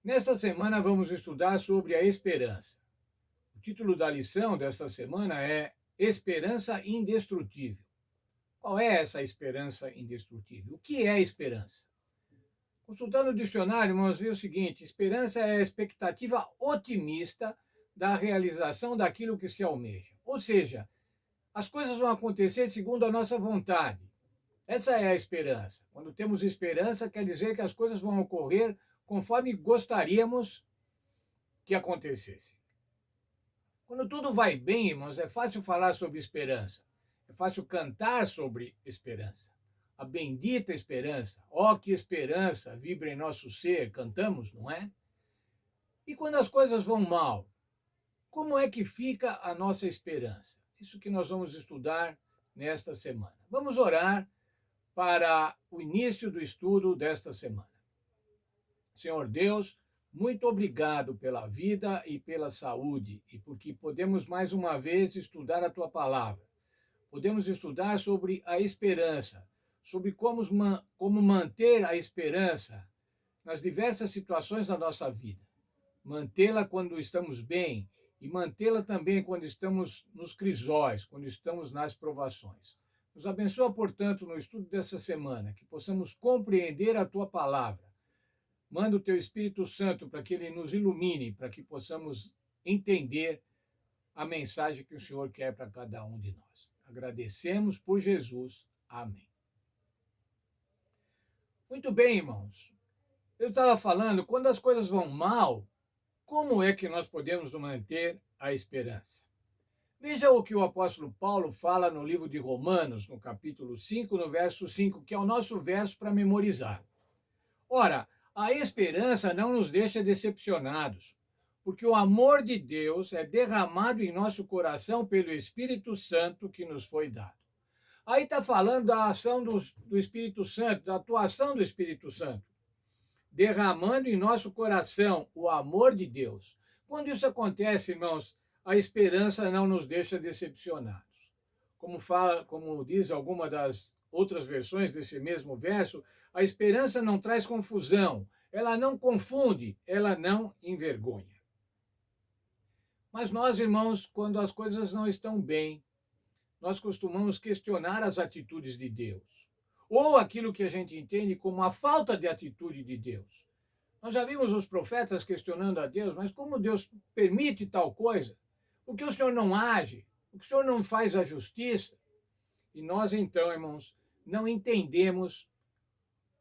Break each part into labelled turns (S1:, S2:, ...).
S1: Nesta semana vamos estudar sobre a esperança. O título da lição desta semana é Esperança Indestrutível. Qual é essa esperança indestrutível? O que é esperança? Consultando o dicionário, vamos ver o seguinte: esperança é a expectativa otimista da realização daquilo que se almeja. Ou seja, as coisas vão acontecer segundo a nossa vontade. Essa é a esperança. Quando temos esperança, quer dizer que as coisas vão ocorrer conforme gostaríamos que acontecesse. Quando tudo vai bem, irmãos, é fácil falar sobre esperança. É fácil cantar sobre esperança. A bendita esperança. Ó, que esperança vibra em nosso ser, cantamos, não é? E quando as coisas vão mal, como é que fica a nossa esperança? Isso que nós vamos estudar nesta semana. Vamos orar para o início do estudo desta semana. Senhor Deus, muito obrigado pela vida e pela saúde e porque podemos mais uma vez estudar a tua palavra. Podemos estudar sobre a esperança, sobre como manter a esperança nas diversas situações da nossa vida. Mantê-la quando estamos bem e mantê-la também quando estamos nos crisóis, quando estamos nas provações. Nos abençoa, portanto, no estudo dessa semana, que possamos compreender a tua palavra. Manda o teu Espírito Santo para que ele nos ilumine, para que possamos entender a mensagem que o Senhor quer para cada um de nós. Agradecemos por Jesus. Amém. Muito bem, irmãos. Eu estava falando, quando as coisas vão mal, como é que nós podemos manter a esperança? Veja o que o apóstolo Paulo fala no livro de Romanos, no capítulo 5, no verso 5, que é o nosso verso para memorizar. Ora, a esperança não nos deixa decepcionados, porque o amor de Deus é derramado em nosso coração pelo Espírito Santo que nos foi dado. Aí está falando da ação do Espírito Santo, da atuação do Espírito Santo, derramando em nosso coração o amor de Deus. Quando isso acontece, irmãos, a esperança não nos deixa decepcionados. Como diz alguma das outras versões desse mesmo verso, a esperança não traz confusão, ela não confunde, ela não envergonha. Mas nós, irmãos, quando as coisas não estão bem, nós costumamos questionar as atitudes de Deus, ou aquilo que a gente entende como a falta de atitude de Deus. Nós já vimos os profetas questionando a Deus, mas como Deus permite tal coisa? Por que o Senhor não age? Por que o Senhor não faz a justiça? E nós, então, irmãos, não entendemos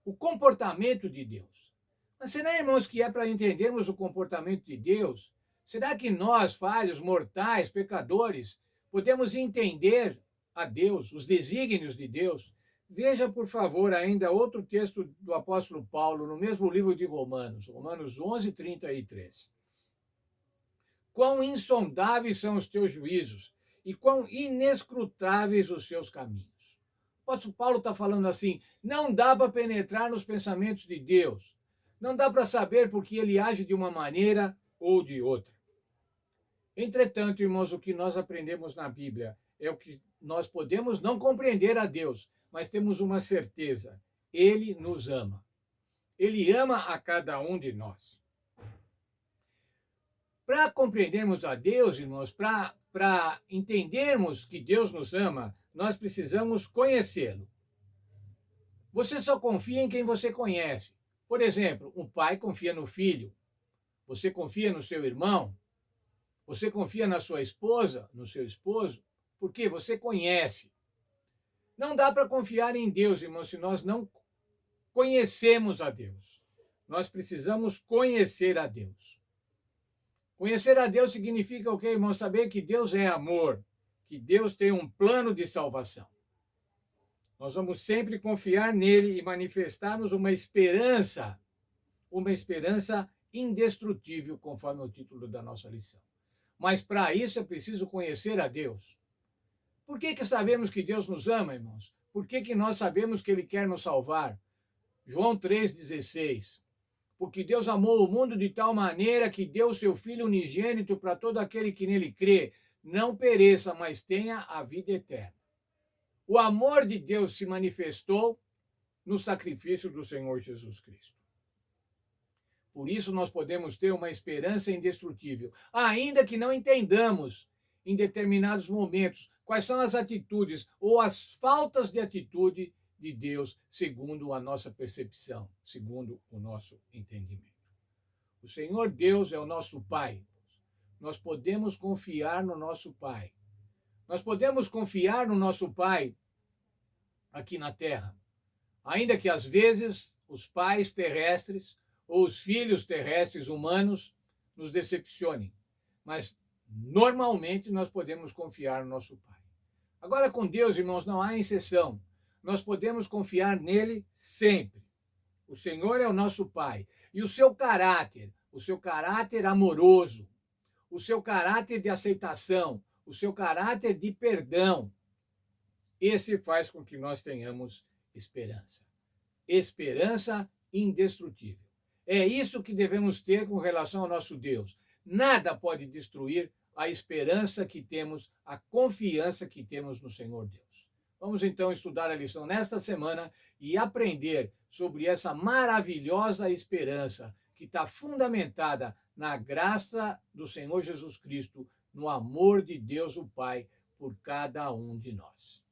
S1: o comportamento de Deus. Mas será, irmãos, que é para entendermos o comportamento de Deus? Será que nós, falhos, mortais, pecadores, podemos entender a Deus, os desígnios de Deus? Veja, por favor, ainda outro texto do apóstolo Paulo, no mesmo livro de Romanos, Romanos 11, 33. Quão insondáveis são os teus juízos e quão inescrutáveis os seus caminhos. O apóstolo Paulo está falando assim, não dá para penetrar nos pensamentos de Deus. Não dá para saber porque ele age de uma maneira ou de outra. Entretanto, irmãos, o que nós aprendemos na Bíblia é o que nós podemos não compreender a Deus, mas temos uma certeza: Ele nos ama. Ele ama a cada um de nós. Para compreendermos a Deus, irmãos, para entendermos que Deus nos ama, nós precisamos conhecê-lo. Você só confia em quem você conhece. Por exemplo, um pai confia no filho, você confia no seu irmão, você confia na sua esposa, no seu esposo, porque você conhece. Não dá para confiar em Deus, irmãos, se nós não conhecemos a Deus. Nós precisamos conhecer a Deus. Conhecer a Deus significa o quê, irmãos? Saber que Deus é amor, que Deus tem um plano de salvação. Nós vamos sempre confiar nele e manifestarmos uma esperança indestrutível, conforme o título da nossa lição. Mas para isso é preciso conhecer a Deus. Por que sabemos que Deus nos ama, irmãos? Por que nós sabemos que ele quer nos salvar? João 3,16. Porque Deus amou o mundo de tal maneira que deu o seu Filho unigênito para todo aquele que nele crê, não pereça, mas tenha a vida eterna. O amor de Deus se manifestou no sacrifício do Senhor Jesus Cristo. Por isso nós podemos ter uma esperança indestrutível, ainda que não entendamos em determinados momentos quais são as atitudes ou as faltas de atitude de Deus, segundo a nossa percepção, segundo o nosso entendimento. O Senhor Deus é o nosso Pai. Nós podemos confiar no nosso Pai. Nós podemos confiar no nosso Pai aqui na terra, ainda que às vezes os pais terrestres ou os filhos terrestres humanos nos decepcionem, mas normalmente nós podemos confiar no nosso Pai. Agora, com Deus, irmãos, não há exceção. Nós podemos confiar nele sempre. O Senhor é o nosso Pai. E o seu caráter amoroso, o seu caráter de aceitação, o seu caráter de perdão, esse faz com que nós tenhamos esperança. Esperança indestrutível. É isso que devemos ter com relação ao nosso Deus. Nada pode destruir a esperança que temos, a confiança que temos no Senhor Deus. Vamos então estudar a lição nesta semana e aprender sobre essa maravilhosa esperança que está fundamentada na graça do Senhor Jesus Cristo, no amor de Deus o Pai por cada um de nós.